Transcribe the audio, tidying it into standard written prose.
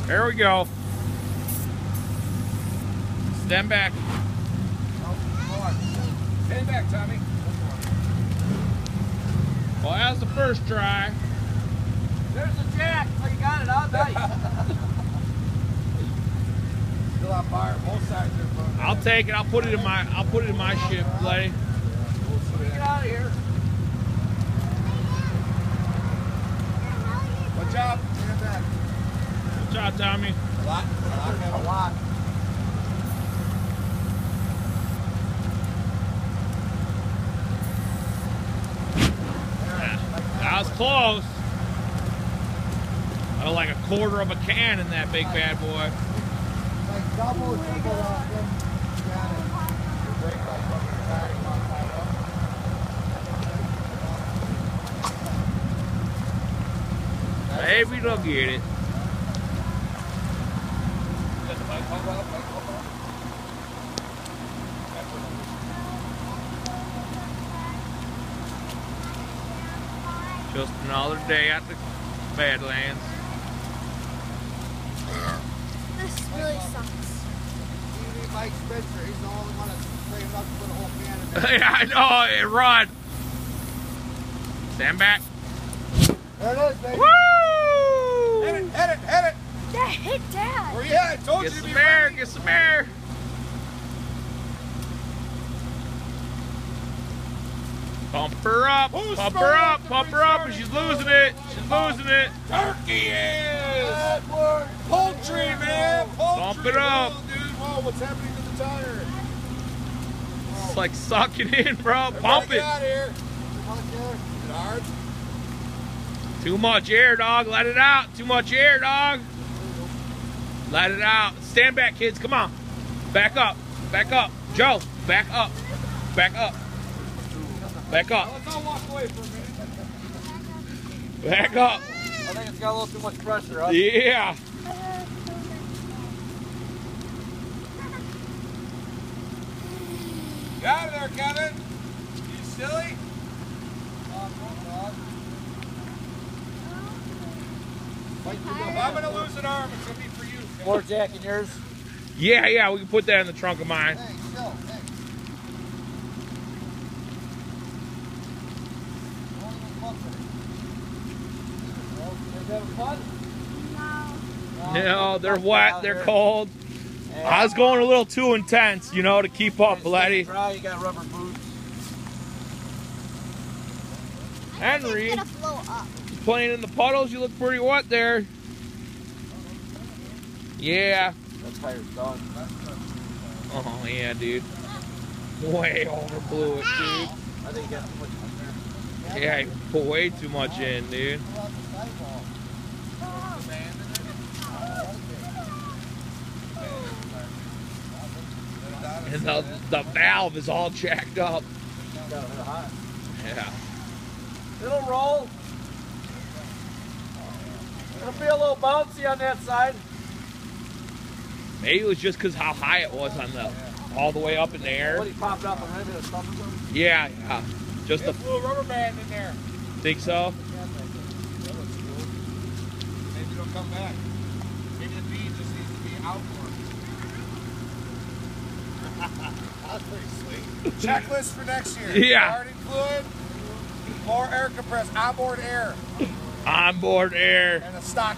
There we go. Stand back. Stand back, Tommy. Well, that's the first try. There's the jack. Oh, you got it. Oh, nice. Still on fire. Both sides are burning. I'll take it. I'll put it in my ship, buddy. Get out of here. Good job. Stand back. Good job, Tommy. A lot. A lot. That was close. Oh, like a quarter of a can in that big bad boy. Like double off them. Got it. Your brake light fucking battery not tied up. Maybe they'll get it. Just another day at the Badlands. This really sucks. You need Mike Spencer. He's the only one that's brave enough to put a whole can in there. Yeah, I know. It run. Stand back. There it is, baby. Woo! Hit it. That hit Dad. Where you at? I told Get you to be some air. ready. Get some air. Pump her up. Who's Pump smart her enough up. to Pump bring her up. starters? She's losing it. She's losing it. Turkey is! Edward! Poultry, man! Poultry! Bump it up. Whoa, dude. Whoa, what's happening to the tire? It's like sucking in, bro. Everybody Pump get it. out of here. Is it hard? Too much air, dog. Let it out. Too much air, dog. Let it out. Stand back, kids. Come on. Back up. Back up. Joe, back up. Back up. Back up. Let's all walk away for a minute. Back up. I think it's got a little too much pressure, huh? Yeah. Get out of there, Kevin. You silly? If I'm going to lose an arm, it's going to be for you. Kevin. More jack in yours. Yeah, we can put that in the trunk of mine. Hey, still, hey. You having fun? No, they're wet, they're cold. I was going a little too intense, you know, to keep up, buddy. Dry, you got rubber boots. Henry, It's gonna blow up. playing in the puddles, you look pretty wet there. Yeah. That tire's done. Oh, yeah, dude. Way overblew it, dude. I think you got too much in there. Yeah, you put way too much in, dude. And the valve is all jacked up. Got it hot. Yeah. It'll roll. It'll be a little bouncy on that side. Maybe it was just because how high it was on the, all the way up in the air. What, he popped out the rim of the stump or something? Yeah. Just They the, blew a rubber band in there. think so? That looks cool. Maybe it'll come back. Maybe the bead just needs to be out more. That's pretty sweet. Checklist for next year. Yeah. Starting fluid, more air compressed, onboard air, Onboard air. and a stock